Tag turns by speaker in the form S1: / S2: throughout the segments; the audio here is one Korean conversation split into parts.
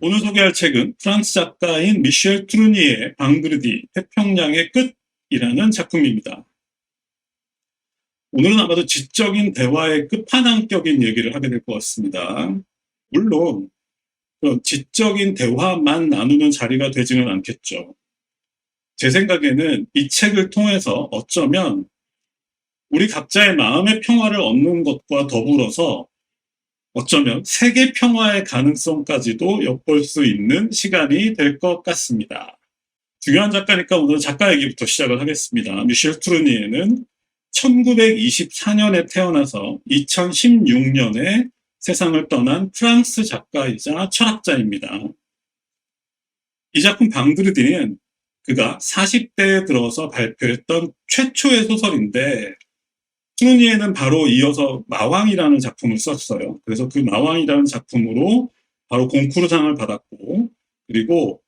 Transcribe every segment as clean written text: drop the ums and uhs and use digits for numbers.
S1: 오늘 소개할 책은 프랑스 작가인 미셸 트루니의 방드르디 태평양의 끝이라는 작품입니다. 오늘은 아마도 지적인 대화의 끝판왕격인 얘기를 하게 될 것 같습니다. 물론 그런 지적인 대화만 나누는 자리가 되지는 않겠죠. 제 생각에는 이 책을 통해서 어쩌면 우리 각자의 마음의 평화를 얻는 것과 더불어서 어쩌면 세계 평화의 가능성까지도 엿볼 수 있는 시간이 될 것 같습니다. 중요한 작가니까 오늘 작가 얘기부터 시작을 하겠습니다. 미셸 트루니에는 1924년에 태어나서 2016년에 세상을 떠난 프랑스 작가이자 철학자입니다. 이 작품 방드르디는 그가 40대에 들어서 발표했던 최초의 소설인데, 트루니에는 바로 이어서 마왕이라는 작품을 썼어요. 그래서 그 마왕이라는 작품으로 바로 콩쿠르상을 받았고, 그리고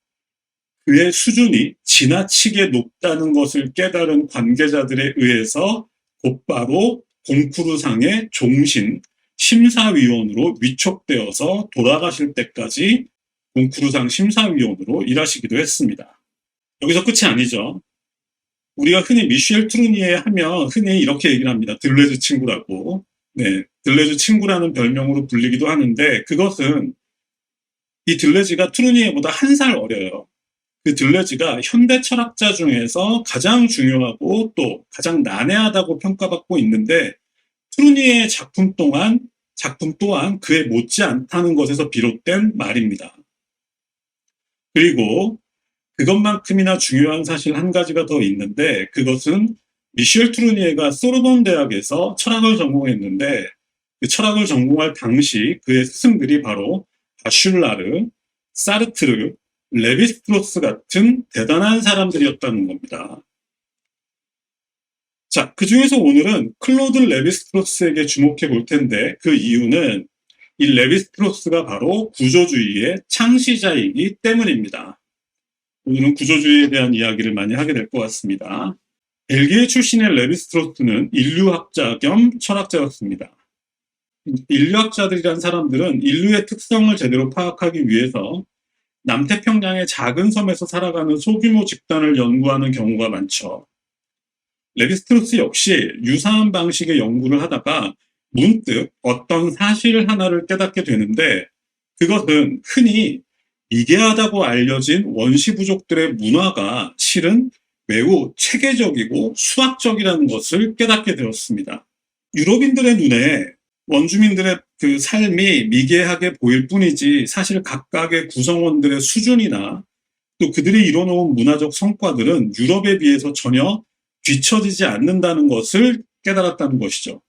S1: 그의 수준이 지나치게 높다는 것을 깨달은 관계자들에 의해서 곧바로 콩쿠르상의 종신 심사위원으로 위촉되어서 돌아가실 때까지 콩쿠르상 심사위원으로 일하시기도 했습니다. 여기서 끝이 아니죠. 우리가 흔히 미셸 트루니에 하면 흔히 이렇게 얘기를 합니다. 들레즈 친구라고. 네, 들레즈 친구라는 별명으로 불리기도 하는데, 그것은 이 들레즈가 트루니에보다 한 살 어려요. 그 들레즈가 현대 철학자 중에서 가장 중요하고 또 가장 난해하다고 평가받고 있는데, 트루니에의 작품 또한 그에 못지않다는 것에서 비롯된 말입니다. 그리고 그것만큼이나 중요한 사실 한 가지가 더 있는데, 그것은 미셸 트루니에가 소르본 대학에서 철학을 전공했는데, 그 철학을 전공할 당시 그의 스승들이 바로 바슐라르, 사르트르, 레비스트로스 같은 대단한 사람들이었다는 겁니다. 자, 그 중에서 오늘은 클로드 레비스트로스에게 주목해 볼 텐데, 그 이유는 이 레비스트로스가 바로 구조주의의 창시자이기 때문입니다. 오늘은 구조주의에 대한 이야기를 많이 하게 될 것 같습니다. 벨기에 출신의 레비스트로스는 인류학자 겸 철학자였습니다. 인류학자들이란 사람들은 인류의 특성을 제대로 파악하기 위해서 남태평양의 작은 섬에서 살아가는 소규모 집단을 연구하는 경우가 많죠. 레비스트로스 역시 유사한 방식의 연구를 하다가 문득 어떤 사실 하나를 깨닫게 되는데, 그것은 흔히 미개하다고 알려진 원시부족들의 문화가 실은 매우 체계적이고 수학적이라는 것을 깨닫게 되었습니다. 유럽인들의 눈에 원주민들의 그 삶이 미개하게 보일 뿐이지, 사실 각각의 구성원들의 수준이나 또 그들이 이뤄놓은 문화적 성과들은 유럽에 비해서 전혀 뒤처지지 않는다는 것을 깨달았다는 것이죠.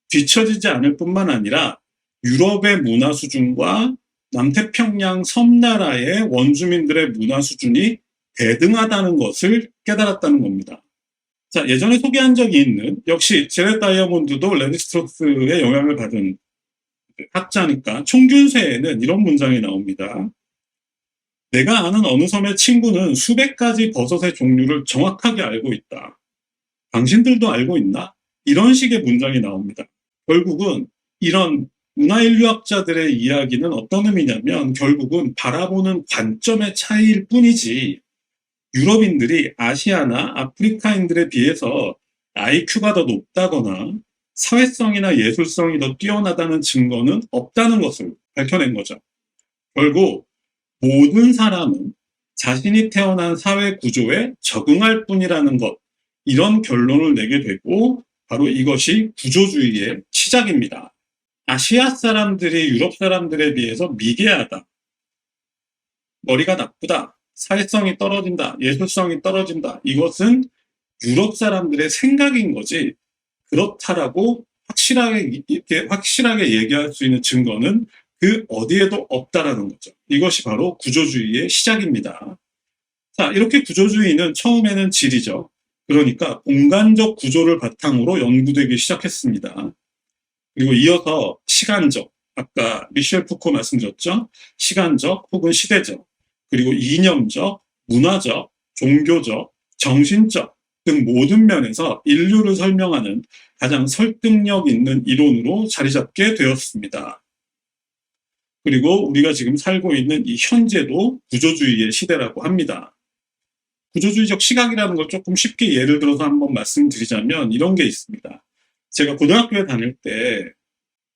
S1: 뒤처지지 않을 뿐만 아니라 유럽의 문화 수준과 남태평양 섬나라의 원주민들의 문화 수준이 대등하다는 것을 깨달았다는 겁니다. 자, 예전에 소개한 적이 있는, 역시 제렛 다이아몬드도 레비스트로스의 영향을 받은 학자니까, 총균세에는 이런 문장이 나옵니다. 내가 아는 어느 섬의 친구는 수백 가지 버섯의 종류를 정확하게 알고 있다. 당신들도 알고 있나? 이런 식의 문장이 나옵니다. 결국은 이런 문화인류학자들의 이야기는 어떤 의미냐면, 결국은 바라보는 관점의 차이일 뿐이지, 유럽인들이 아시아나 아프리카인들에 비해서 IQ가 더 높다거나 사회성이나 예술성이 더 뛰어나다는 증거는 없다는 것을 밝혀낸 거죠. 결국 모든 사람은 자신이 태어난 사회 구조에 적응할 뿐이라는 것, 이런 결론을 내게 되고, 바로 이것이 구조주의의 시작입니다. 아시아 사람들이 유럽 사람들에 비해서 미개하다, 머리가 나쁘다, 사회성이 떨어진다, 예술성이 떨어진다, 이것은 유럽 사람들의 생각인 거지, 그렇다라고 확실하게 얘기할 수 있는 증거는 그 어디에도 없다라는 거죠. 이것이 바로 구조주의의 시작입니다. 자, 이렇게 구조주의는 처음에는 질이죠. 그러니까 공간적 구조를 바탕으로 연구되기 시작했습니다. 그리고 이어서 시간적, 아까 미셸 푸코 말씀드렸죠. 시간적 혹은 시대적, 그리고 이념적, 문화적, 종교적, 정신적 등 모든 면에서 인류를 설명하는 가장 설득력 있는 이론으로 자리 잡게 되었습니다. 그리고 우리가 지금 살고 있는 이 현재도 구조주의의 시대라고 합니다. 구조주의적 시각이라는 걸 조금 쉽게 예를 들어서 한번 말씀드리자면 이런 게 있습니다. 제가 고등학교에 다닐 때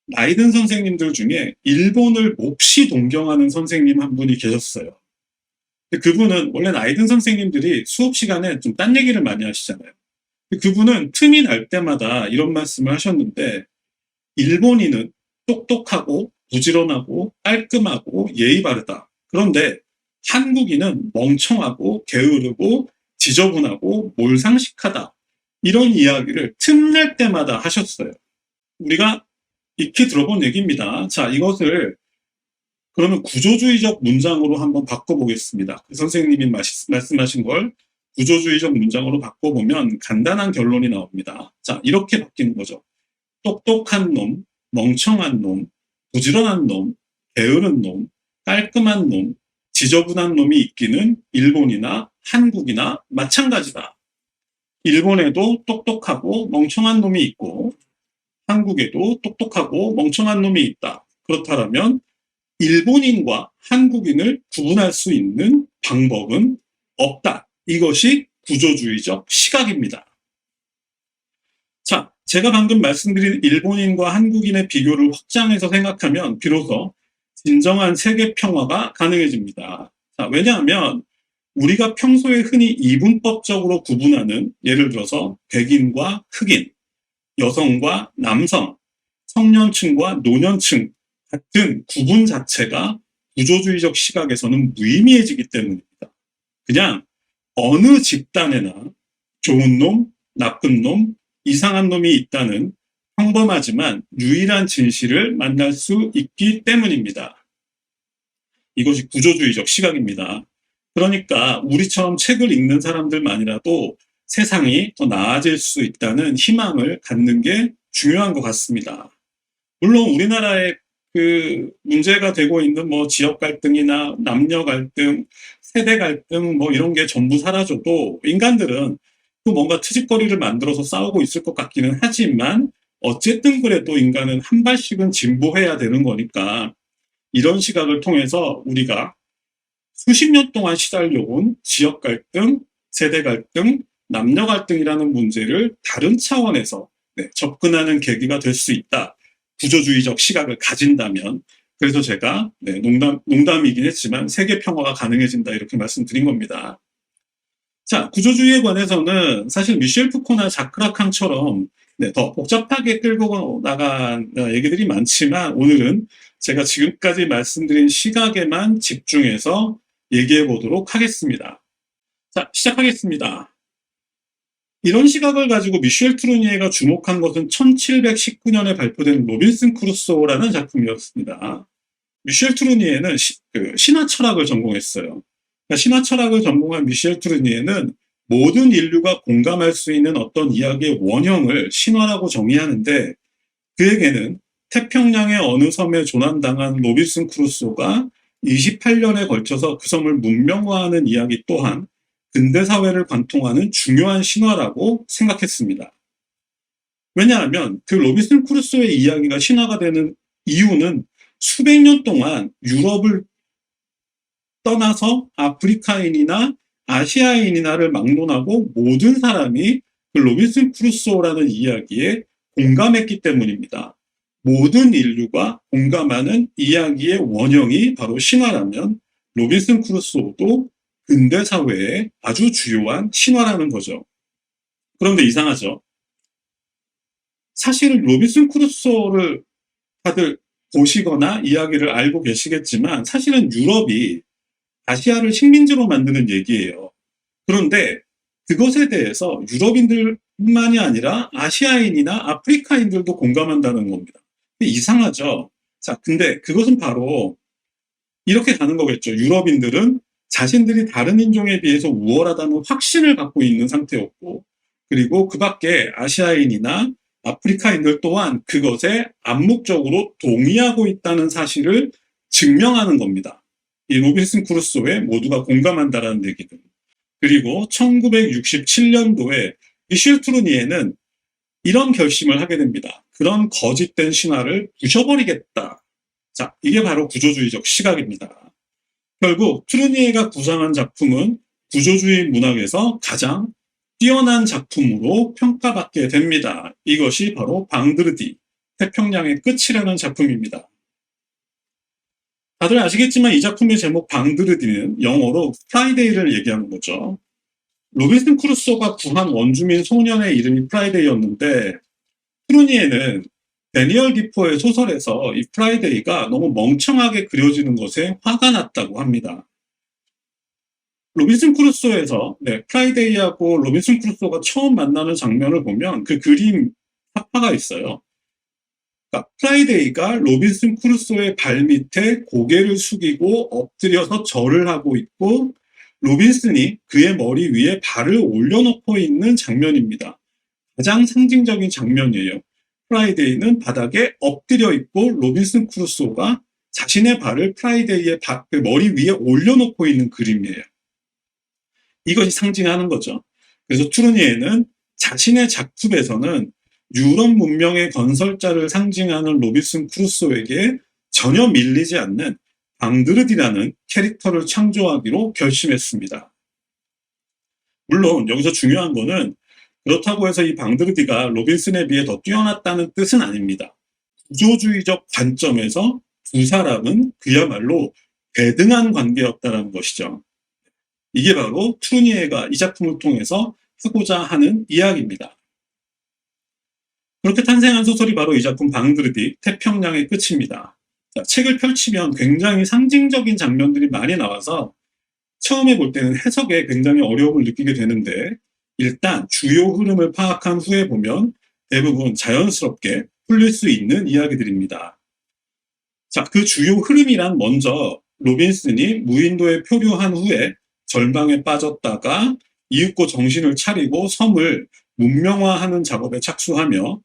S1: 나이든 선생님들 중에 일본을 몹시 동경하는 선생님 한 분이 계셨어요. 근데 그분은 원래 나이든 선생님들이 수업 시간에 좀 딴 얘기를 많이 하시잖아요. 근데 그분은 틈이 날 때마다 이런 말씀을 하셨는데 일본인은 똑똑하고 부지런하고 깔끔하고 예의 바르다. 그런데 한국인은 멍청하고 게으르고 지저분하고 몰상식하다. 이런 이야기를 틈날 때마다 하셨어요. 우리가 익히 들어본 얘기입니다. 자, 이것을 그러면 구조주의적 문장으로 한번 바꿔보겠습니다. 그 선생님이 말씀하신 걸 구조주의적 문장으로 바꿔보면 간단한 결론이 나옵니다. 자, 이렇게 바뀌는 거죠. 똑똑한 놈, 멍청한 놈, 부지런한 놈, 게으른 놈, 깔끔한 놈, 지저분한 놈이 있기는 일본이나 한국이나 마찬가지다. 일본에도 똑똑하고 멍청한 놈이 있고 한국에도 똑똑하고 멍청한 놈이 있다. 그렇다면 일본인과 한국인을 구분할 수 있는 방법은 없다. 이것이 구조주의적 시각입니다. 자, 제가 방금 말씀드린 일본인과 한국인의 비교를 확장해서 생각하면 비로소 진정한 세계 평화가 가능해집니다. 자, 왜냐하면 우리가 평소에 흔히 이분법적으로 구분하는 예를 들어서 백인과 흑인, 여성과 남성, 청년층과 노년층 같은 구분 자체가 구조주의적 시각에서는 무의미해지기 때문입니다. 그냥 어느 집단에나 좋은 놈, 나쁜 놈, 이상한 놈이 있다는 평범하지만 유일한 진실을 만날 수 있기 때문입니다. 이것이 구조주의적 시각입니다. 그러니까 우리처럼 책을 읽는 사람들만이라도 세상이 더 나아질 수 있다는 희망을 갖는 게 중요한 것 같습니다. 물론 우리나라의 그 문제가 되고 있는 뭐 지역 갈등이나 남녀 갈등, 세대 갈등 뭐 이런 게 전부 사라져도 인간들은 또 뭔가 트집거리를 만들어서 싸우고 있을 것 같기는 하지만 어쨌든 그래도 인간은 한 발씩은 진보해야 되는 거니까 이런 시각을 통해서 우리가 수십 년 동안 시달려온 지역 갈등, 세대 갈등, 남녀 갈등이라는 문제를 다른 차원에서 접근하는 계기가 될 수 있다. 구조주의적 시각을 가진다면. 그래서 제가 농담이긴 했지만 세계 평화가 가능해진다 이렇게 말씀드린 겁니다. 자, 구조주의에 관해서는 사실 미셸 푸코나 자크 라칸처럼 더 복잡하게 끌고 나간 얘기들이 많지만 오늘은 제가 지금까지 말씀드린 시각에만 집중해서 얘기해 보도록 하겠습니다. 자, 시작하겠습니다. 이런 시각을 가지고 미셸 트루니에가 주목한 것은 1719년에 발표된 로빈슨 크루소라는 작품이었습니다. 미셸 트루니에는 신화 철학을 전공했어요. 그러니까 신화 철학을 전공한 미셸 트루니에는 모든 인류가 공감할 수 있는 어떤 이야기의 원형을 신화라고 정의하는데 그에게는 태평양의 어느 섬에 조난당한 로빈슨 크루소가 28년에 걸쳐서 그 섬을 문명화하는 이야기 또한 근대 사회를 관통하는 중요한 신화라고 생각했습니다. 왜냐하면 그 로빈슨 크루소의 이야기가 신화가 되는 이유는 수백 년 동안 유럽을 떠나서 아프리카인이나 아시아인이나를 막론하고 모든 사람이 그 로빈슨 크루소라는 이야기에 공감했기 때문입니다. 모든 인류가 공감하는 이야기의 원형이 바로 신화라면 로빈슨 크루소도 근대 사회의 아주 주요한 신화라는 거죠. 그런데 이상하죠. 사실 로빈슨 크루소를 다들 보시거나 이야기를 알고 계시겠지만 사실은 유럽이 아시아를 식민지로 만드는 얘기예요. 그런데 그것에 대해서 유럽인들뿐만이 아니라 아시아인이나 아프리카인들도 공감한다는 겁니다. 이상하죠. 자, 근데 그것은 바로 이렇게 가는 거겠죠. 유럽인들은 자신들이 다른 인종에 비해서 우월하다는 확신을 갖고 있는 상태였고, 그리고 그 밖에 아시아인이나 아프리카인들 또한 그것에 암묵적으로 동의하고 있다는 사실을 증명하는 겁니다. 이 로빈슨 크루소에 모두가 공감한다라는 얘기들. 그리고 1967년도에 미셸 트루니에는 이런 결심을 하게 됩니다. 그런 거짓된 신화를 부셔버리겠다. 자, 이게 바로 구조주의적 시각입니다. 결국 트루니에가 구상한 작품은 구조주의 문학에서 가장 뛰어난 작품으로 평가받게 됩니다. 이것이 바로 방드르디, 태평양의 끝이라는 작품입니다. 다들 아시겠지만 이 작품의 제목 방드르디는 영어로 프라이데이를 얘기하는 거죠. 로빈슨 크루소가 구한 원주민 소년의 이름이 프라이데이였는데 트루니에는 데니얼 디포의 소설에서 이 프라이데이가 너무 멍청하게 그려지는 것에 화가 났다고 합니다. 로빈슨 크루소에서 프라이데이하고 로빈슨 크루소가 처음 만나는 장면을 보면 그 그림插화가 있어요. 그러니까 프라이데이가 로빈슨 크루소의 발 밑에 고개를 숙이고 엎드려서 절을 하고 있고 로빈슨이 그의 머리 위에 발을 올려놓고 있는 장면입니다. 가장 상징적인 장면이에요. 프라이데이는 바닥에 엎드려 있고 로빈슨 크루소가 자신의 발을 프라이데이의 그 머리 위에 올려놓고 있는 그림이에요. 이것이 상징하는 거죠. 그래서 트루니에는 자신의 작품에서는 유럽 문명의 건설자를 상징하는 로빈슨 크루소에게 전혀 밀리지 않는 방드르디라는 캐릭터를 창조하기로 결심했습니다. 물론 여기서 중요한 거는 그렇다고 해서 이 방드르디가 로빈슨에 비해 더 뛰어났다는 뜻은 아닙니다. 구조주의적 관점에서 두 사람은 그야말로 대등한 관계였다는 것이죠. 이게 바로 트루니에가 이 작품을 통해서 하고자 하는 이야기입니다. 그렇게 탄생한 소설이 바로 이 작품 방드르디, 태평양의 끝입니다. 자, 책을 펼치면 굉장히 상징적인 장면들이 많이 나와서 처음에 볼 때는 해석에 굉장히 어려움을 느끼게 되는데 일단 주요 흐름을 파악한 후에 보면 대부분 자연스럽게 풀릴 수 있는 이야기들입니다. 자, 그 주요 흐름이란 먼저 로빈슨이 무인도에 표류한 후에 절망에 빠졌다가 이윽고 정신을 차리고 섬을 문명화하는 작업에 착수하며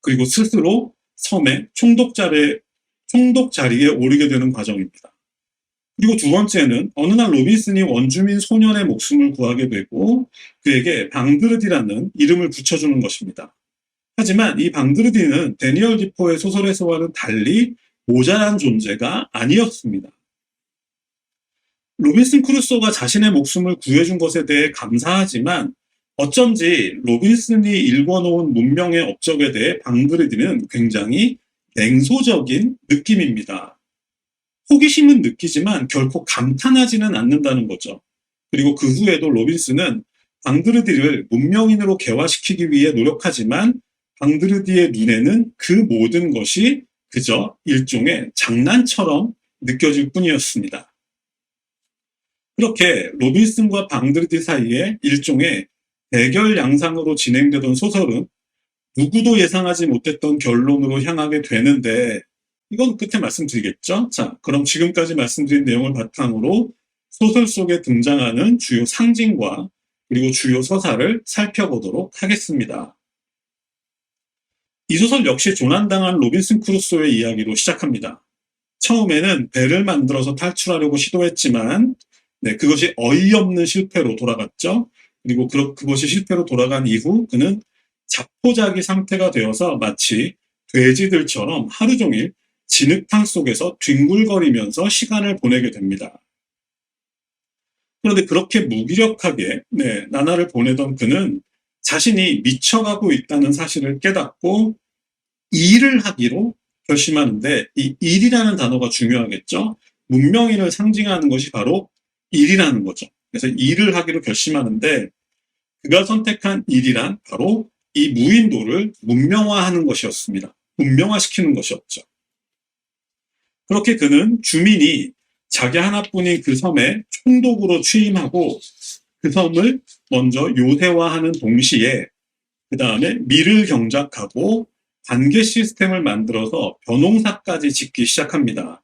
S1: 그리고 스스로 섬의 총독 자리에 오르게 되는 과정입니다. 그리고 두 번째는 어느 날 로빈슨이 원주민 소년의 목숨을 구하게 되고 그에게 방드르디라는 이름을 붙여주는 것입니다. 하지만 이 방드르디는 데니얼 디포의 소설에서와는 달리 모자란 존재가 아니었습니다. 로빈슨 크루소가 자신의 목숨을 구해준 것에 대해 감사하지만 어쩐지 로빈슨이 읽어놓은 문명의 업적에 대해 방드르디는 굉장히 냉소적인 느낌입니다. 호기심은 느끼지만 결코 감탄하지는 않는다는 거죠. 그리고 그 후에도 로빈슨은 방드르디를 문명인으로 개화시키기 위해 노력하지만 방드르디의 눈에는 그 모든 것이 그저 일종의 장난처럼 느껴질 뿐이었습니다. 그렇게 로빈슨과 방드르디 사이에 일종의 대결 양상으로 진행되던 소설은 누구도 예상하지 못했던 결론으로 향하게 되는데 이건 끝에 말씀드리겠죠? 자, 그럼 지금까지 말씀드린 내용을 바탕으로 소설 속에 등장하는 주요 상징과 그리고 주요 서사를 살펴보도록 하겠습니다. 이 소설 역시 조난당한 로빈슨 크루소의 이야기로 시작합니다. 처음에는 배를 만들어서 탈출하려고 시도했지만 그것이 어이없는 실패로 돌아갔죠. 그리고 그것이 실패로 돌아간 이후 그는 자포자기 상태가 되어서 마치 돼지들처럼 하루 종일 진흙탕 속에서 뒹굴거리면서 시간을 보내게 됩니다. 그런데 그렇게 무기력하게 나날을 보내던 그는 자신이 미쳐가고 있다는 사실을 깨닫고 일을 하기로 결심하는데 이 일이라는 단어가 중요하겠죠. 문명인을 상징하는 것이 바로 일이라는 거죠. 그래서 일을 하기로 결심하는데 그가 선택한 일이란 바로 이 무인도를 문명화하는 것이었습니다. 문명화시키는 것이었죠. 그렇게 그는 주민이 자기 하나뿐인 그 섬에 총독으로 취임하고 그 섬을 먼저 요새화하는 동시에 그 다음에 밀을 경작하고 관계 시스템을 만들어서 벼농사까지 짓기 시작합니다.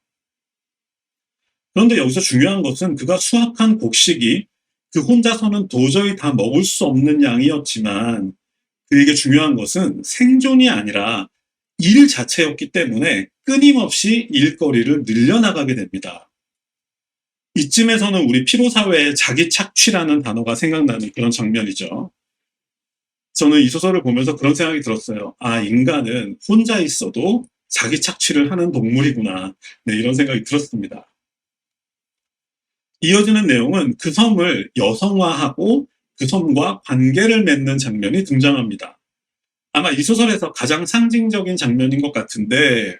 S1: 그런데 여기서 중요한 것은 그가 수확한 곡식이 그 혼자서는 도저히 다 먹을 수 없는 양이었지만 그에게 중요한 것은 생존이 아니라 일 자체였기 때문에 끊임없이 일거리를 늘려나가게 됩니다. 이쯤에서는 우리 피로사회의 자기 착취라는 단어가 생각나는 그런 장면이죠. 저는 이 소설을 보면서 그런 생각이 들었어요. 아, 인간은 혼자 있어도 자기 착취를 하는 동물이구나. 네, 이런 생각이 들었습니다. 이어지는 내용은 그 섬을 여성화하고 그 섬과 관계를 맺는 장면이 등장합니다. 아마 이 소설에서 가장 상징적인 장면인 것 같은데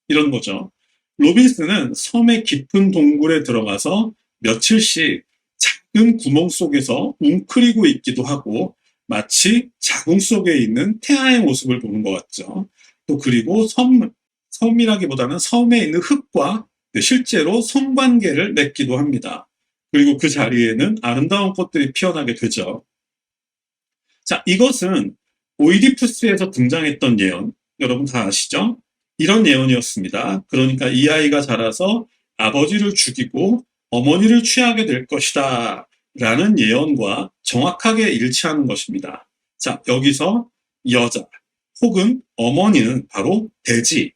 S1: 이런 거죠. 로빈슨은 섬의 깊은 동굴에 들어가서 며칠씩 작은 구멍 속에서 웅크리고 있기도 하고 마치 자궁 속에 있는 태아의 모습을 보는 것 같죠. 또 그리고 섬이라기보다는 섬에 있는 흙과 실제로 성관계를 맺기도 합니다. 그리고 그 자리에는 아름다운 꽃들이 피어나게 되죠. 자, 이것은 오이디푸스에서 등장했던 예언, 여러분 다 아시죠? 이런 예언이었습니다. 그러니까 이 아이가 자라서 아버지를 죽이고 어머니를 취하게 될 것이다 라는 예언과 정확하게 일치하는 것입니다. 자, 여기서 여자 혹은 어머니는 바로 대지,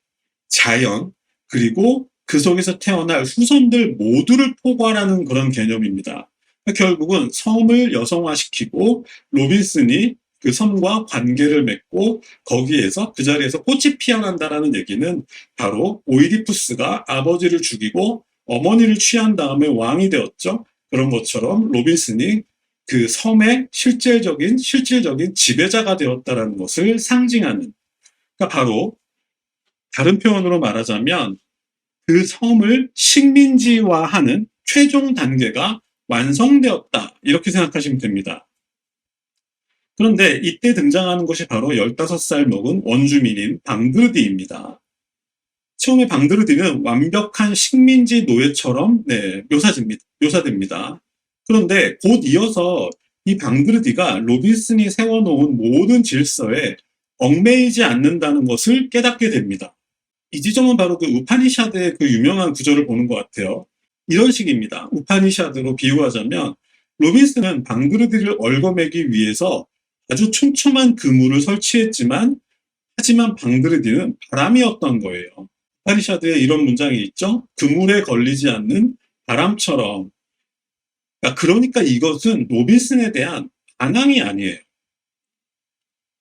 S1: 자연, 그리고 그 속에서 태어날 후손들 모두를 포괄하는 그런 개념입니다. 결국은 섬을 여성화시키고 로빈슨이 그 섬과 관계를 맺고 거기에서 그 자리에서 꽃이 피어난다라는 얘기는 바로 오이디푸스가 아버지를 죽이고 어머니를 취한 다음에 왕이 되었죠. 그런 것처럼 로빈슨이 그 섬의 실질적인 지배자가 되었다라는 것을 상징하는, 그러니까 바로 다른 표현으로 말하자면 그 섬을 식민지화하는 최종 단계가 완성되었다, 이렇게 생각하시면 됩니다. 그런데 이때 등장하는 것이 바로 15살 먹은 원주민인 방드르디입니다. 처음에 방드르디는 완벽한 식민지 노예처럼 묘사됩니다. 그런데 곧 이어서 이 방드르디가 로빈슨이 세워놓은 모든 질서에 얽매이지 않는다는 것을 깨닫게 됩니다. 이 지점은 바로 그 우파니샤드의 그 유명한 구절을 보는 것 같아요. 이런 식입니다. 우파니샤드로 비유하자면 로빈슨은 방드르디를 얽어매기 위해서 아주 촘촘한 그물을 설치했지만 하지만 방드르디는 바람이었던 거예요. 우파니샤드에 이런 문장이 있죠. 그물에 걸리지 않는 바람처럼. 그러니까 이것은 로빈슨에 대한 반항이 아니에요.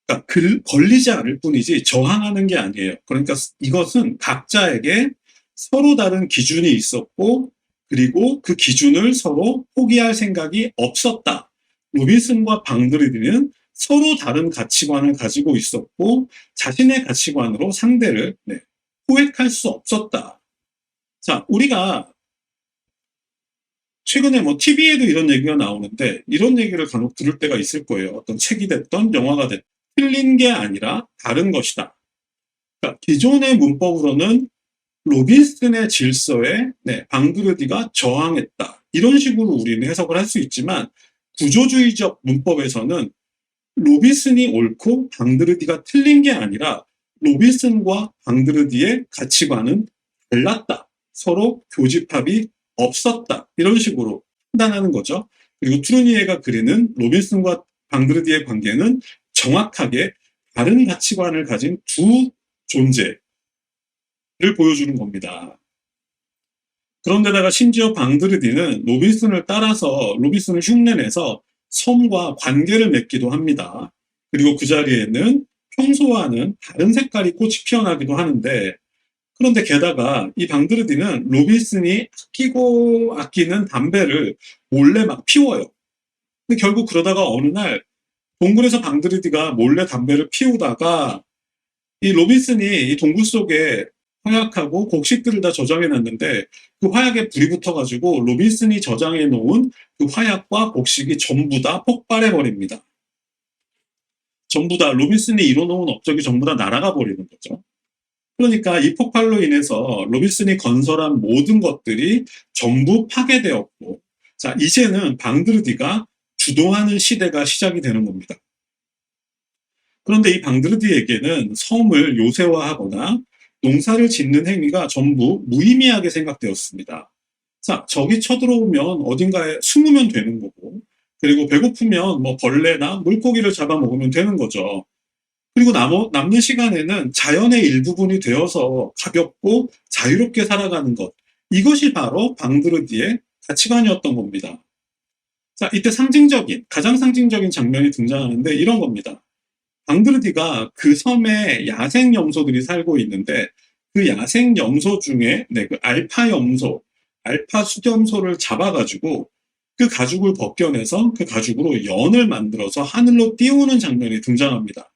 S1: 그러니까 걸리지 않을 뿐이지 저항하는 게 아니에요. 그러니까 이것은 각자에게 서로 다른 기준이 있었고 그리고 그 기준을 서로 포기할 생각이 없었다. 로빈슨과 방드르디는 서로 다른 가치관을 가지고 있었고 자신의 가치관으로 상대를 포획할 수 없었다. 자, 우리가 최근에 TV에도 이런 얘기가 나오는데 이런 얘기를 간혹 들을 때가 있을 거예요. 어떤 책이 됐던 영화가 됐던. 틀린 게 아니라 다른 것이다. 그러니까 기존의 문법으로는 로빈슨의 질서에 방드르디가 저항했다. 이런 식으로 우리는 해석을 할 수 있지만 구조주의적 문법에서는 로빈슨이 옳고 방드르디가 틀린 게 아니라 로빈슨과 방드르디의 가치관은 달랐다. 서로 교집합이 없었다. 이런 식으로 판단하는 거죠. 그리고 트루니에가 그리는 로빈슨과 방드르디의 관계는 정확하게 다른 가치관을 가진 두 존재를 보여주는 겁니다. 그런데다가 심지어 방드르디는 로빈슨을 따라서 로빈슨을 흉내내서 섬과 관계를 맺기도 합니다. 그리고 그 자리에는 평소와는 다른 색깔이 꽃이 피어나기도 하는데 그런데 게다가 이 방드르디는 로빈슨이 아끼는 담배를 몰래 막 피워요. 근데 결국 그러다가 어느 날 동굴에서 방드르디가 몰래 담배를 피우다가 이 로빈슨이 이 동굴 속에 화약하고 곡식들을 다 저장해놨는데 그 화약에 불이 붙어가지고 로빈슨이 저장해놓은 그 화약과 곡식이 전부 다 폭발해버립니다. 전부 다 로빈슨이 이뤄놓은 업적이 전부 다 날아가 버리는 거죠. 그러니까 이 폭발로 인해서 로빈슨이 건설한 모든 것들이 전부 파괴되었고, 자, 이제는 방드르디가 주도하는 시대가 시작이 되는 겁니다. 그런데 이 방드르디에게는 섬을 요새화하거나 농사를 짓는 행위가 전부 무의미하게 생각되었습니다. 자, 적이 쳐들어오면 어딘가에 숨으면 되는 거고, 그리고 배고프면 벌레나 물고기를 잡아먹으면 되는 거죠. 그리고 남는 시간에는 자연의 일부분이 되어서 가볍고 자유롭게 살아가는 것. 이것이 바로 방드르디의 가치관이었던 겁니다. 자, 이때 가장 상징적인 장면이 등장하는데 이런 겁니다. 방드르디가 그 섬에 야생 염소들이 살고 있는데 그 야생 염소 중에 그 알파 염소, 알파 수염소를 잡아가지고 그 가죽을 벗겨내서 그 가죽으로 연을 만들어서 하늘로 띄우는 장면이 등장합니다.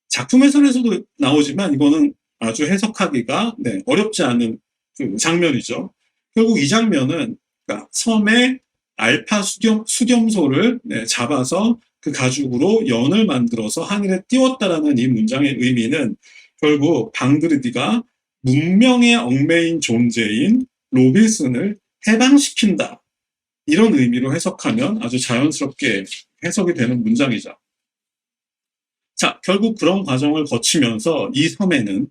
S1: 작품에서도 나오지만 이거는 아주 해석하기가 어렵지 않은 그 장면이죠. 결국 이 장면은 그러니까 섬에 알파 수염소를 잡아서 그 가죽으로 연을 만들어서 하늘에 띄웠다라는 이 문장의 의미는 결국 방드르디가 문명에 얽매인 존재인 로빈슨을 해방시킨다. 이런 의미로 해석하면 아주 자연스럽게 해석이 되는 문장이죠. 자, 결국 그런 과정을 거치면서 이 섬에는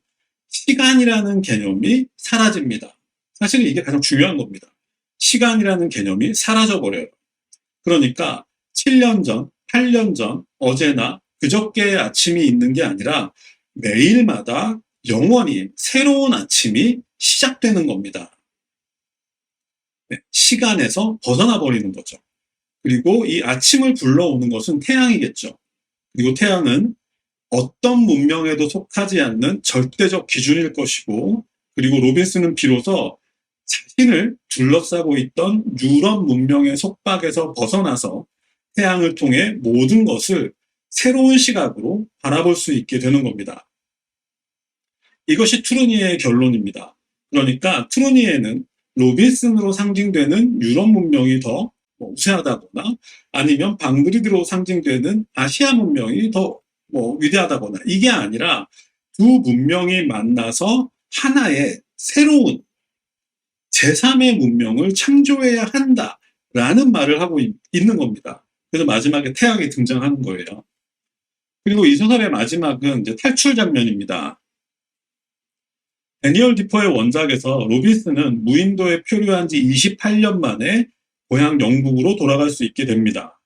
S1: 시간이라는 개념이 사라집니다. 사실은 이게 가장 중요한 겁니다. 시간이라는 개념이 사라져버려요. 그러니까 7년 전, 8년 전, 어제나 그저께의 아침이 있는 게 아니라 매일마다 영원히 새로운 아침이 시작되는 겁니다. 시간에서 벗어나 버리는 거죠. 그리고 이 아침을 불러오는 것은 태양이겠죠. 그리고 태양은 어떤 문명에도 속하지 않는 절대적 기준일 것이고, 그리고 로빈슨은 비로소 자신을 둘러싸고 있던 유럽 문명의 속박에서 벗어나서 태양을 통해 모든 것을 새로운 시각으로 바라볼 수 있게 되는 겁니다. 이것이 트루니에의 결론입니다. 그러니까 트루니에는 로빈슨으로 상징되는 유럽 문명이 더 우세하다거나 아니면 방드리드로 상징되는 아시아 문명이 더 위대하다거나 이게 아니라 두 문명이 만나서 하나의 새로운 제3의 문명을 창조해야 한다라는 말을 하고 있는 겁니다. 그래서 마지막에 태양이 등장하는 거예요. 그리고 이 소설의 마지막은 이제 탈출 장면입니다. 데니얼 디퍼의 원작에서 로빈슨은 무인도에 표류한 지 28년 만에 고향 영국으로 돌아갈 수 있게 됩니다.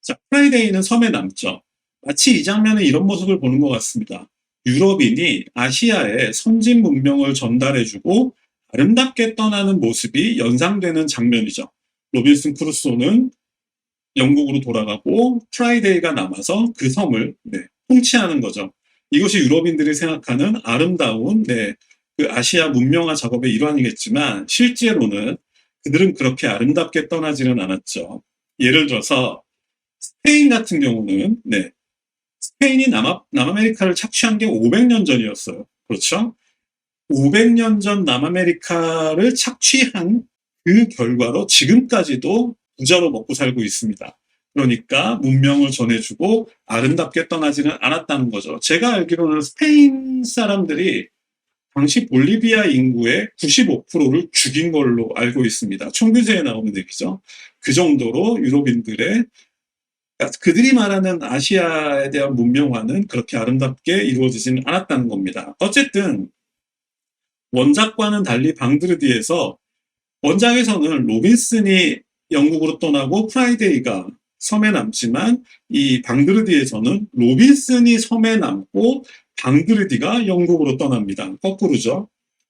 S1: 자, 프라이데이는 섬에 남죠. 마치 이 장면에 이런 모습을 보는 것 같습니다. 유럽인이 아시아에 선진 문명을 전달해주고 아름답게 떠나는 모습이 연상되는 장면이죠. 로빈슨 크루소는 영국으로 돌아가고 프라이데이가 남아서 그 섬을 통치하는 거죠. 이것이 유럽인들이 생각하는 아름다운 그 아시아 문명화 작업의 일환이겠지만 실제로는 그들은 그렇게 아름답게 떠나지는 않았죠. 예를 들어서 스페인 같은 경우는 스페인이 남아메리카를 착취한 게 500년 전이었어요. 그렇죠? 500년 전 남아메리카를 착취한 그 결과로 지금까지도 부자로 먹고 살고 있습니다. 그러니까 문명을 전해주고 아름답게 떠나지는 않았다는 거죠. 제가 알기로는 스페인 사람들이 당시 볼리비아 인구의 95%를 죽인 걸로 알고 있습니다. 총규제에 나오는 얘기죠. 그 정도로 유럽인들의 그들이 말하는 아시아에 대한 문명화는 그렇게 아름답게 이루어지지는 않았다는 겁니다. 어쨌든 원작과는 달리 방드르디에서 원작에서는 로빈슨이 영국으로 떠나고 프라이데이가 섬에 남지만 이 방드르디에서는 로빈슨이 섬에 남고 방드르디가 영국으로 떠납니다. 거꾸로죠.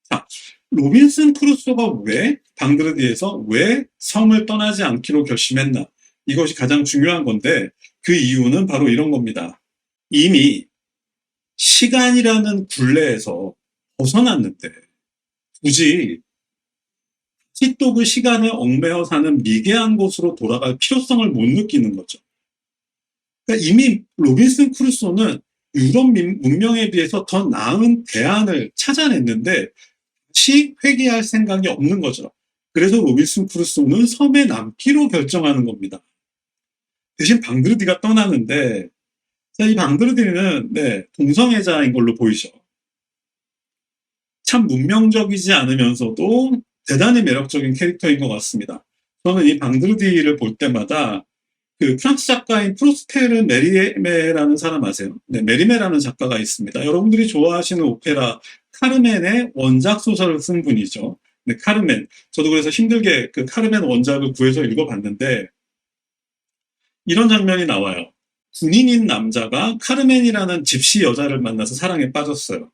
S1: 자, 로빈슨 크루소가 왜 방드르디에서 왜 섬을 떠나지 않기로 결심했나? 이것이 가장 중요한 건데 그 이유는 바로 이런 겁니다. 이미 시간이라는 굴레에서 벗어났는데 굳이 또 그 시간에 얽매여 사는 미개한 곳으로 돌아갈 필요성을 못 느끼는 거죠. 그러니까 이미 로빈슨 크루소는 유럽 문명에 비해서 더 나은 대안을 찾아냈는데 다시 회귀할 생각이 없는 거죠. 그래서 로빈슨 크루소는 섬에 남기로 결정하는 겁니다. 대신 방드르디가 떠나는데 이 방드르디는 동성애자인 걸로 보이죠. 참 문명적이지 않으면서도 대단히 매력적인 캐릭터인 것 같습니다. 저는 이 방드르디를 볼 때마다 그 프랑스 작가인 프로스테르 메리메라는 사람 아세요? 메리메라는 작가가 있습니다. 여러분들이 좋아하시는 오페라 카르멘의 원작 소설을 쓴 분이죠. 카르멘. 저도 그래서 힘들게 그 카르멘 원작을 구해서 읽어봤는데 이런 장면이 나와요. 군인인 남자가 카르멘이라는 집시 여자를 만나서 사랑에 빠졌어요.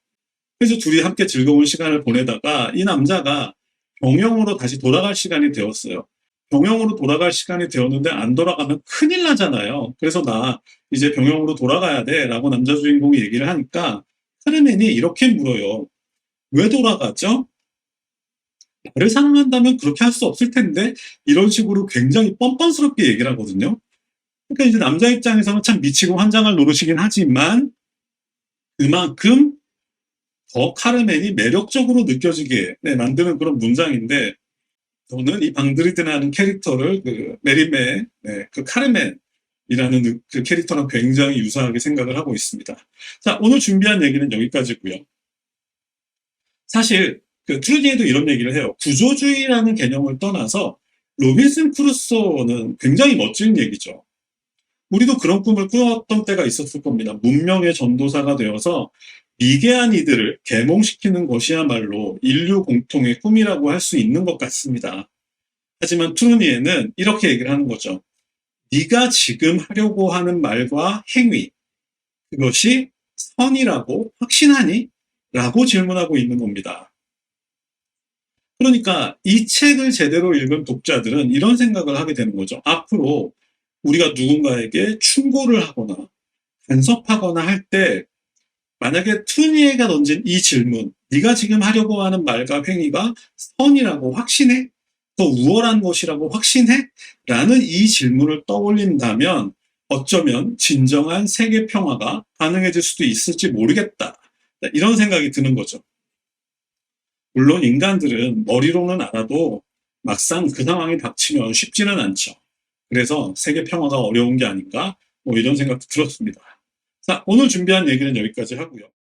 S1: 그래서 둘이 함께 즐거운 시간을 보내다가 이 남자가 병영으로 다시 돌아갈 시간이 되었어요. 병영으로 돌아갈 시간이 되었는데 안 돌아가면 큰일 나잖아요. 그래서 나 이제 병영으로 돌아가야 돼 라고 남자 주인공이 얘기를 하니까 카르멘이 이렇게 물어요. 왜 돌아가죠? 나를 사랑한다면 그렇게 할 수 없을 텐데 이런 식으로 굉장히 뻔뻔스럽게 얘기를 하거든요. 그러니까 이제 남자 입장에서는 참 미치고 환장할 노릇이긴 하지만 그만큼 더 카르멘이 매력적으로 느껴지게 만드는 그런 문장인데 저는 이 방드리드라는 캐릭터를 그 메리메 그 카르멘이라는 그 캐릭터랑 굉장히 유사하게 생각을 하고 있습니다. 자, 오늘 준비한 얘기는 여기까지고요. 사실 그 트루디에도 이런 얘기를 해요. 구조주의라는 개념을 떠나서 로빈슨 크루소는 굉장히 멋진 얘기죠. 우리도 그런 꿈을 꾸었던 때가 있었을 겁니다. 문명의 전도사가 되어서 미개한 이들을 계몽시키는 것이야말로 인류 공통의 꿈이라고 할 수 있는 것 같습니다. 하지만 트루니에는 이렇게 얘기를 하는 거죠. 네가 지금 하려고 하는 말과 행위, 그것이 선이라고 확신하니? 라고 질문하고 있는 겁니다. 그러니까 이 책을 제대로 읽은 독자들은 이런 생각을 하게 되는 거죠. 앞으로 우리가 누군가에게 충고를 하거나 간섭하거나 할 때 만약에 트루니에가 던진 이 질문, 네가 지금 하려고 하는 말과 행위가 선이라고 확신해? 더 우월한 것이라고 확신해? 라는 이 질문을 떠올린다면 어쩌면 진정한 세계 평화가 가능해질 수도 있을지 모르겠다. 이런 생각이 드는 거죠. 물론 인간들은 머리로는 알아도 막상 그 상황이 닥치면 쉽지는 않죠. 그래서 세계 평화가 어려운 게 아닌가? 뭐 이런 생각도 들었습니다. 자, 오늘 준비한 얘기는 여기까지 하고요.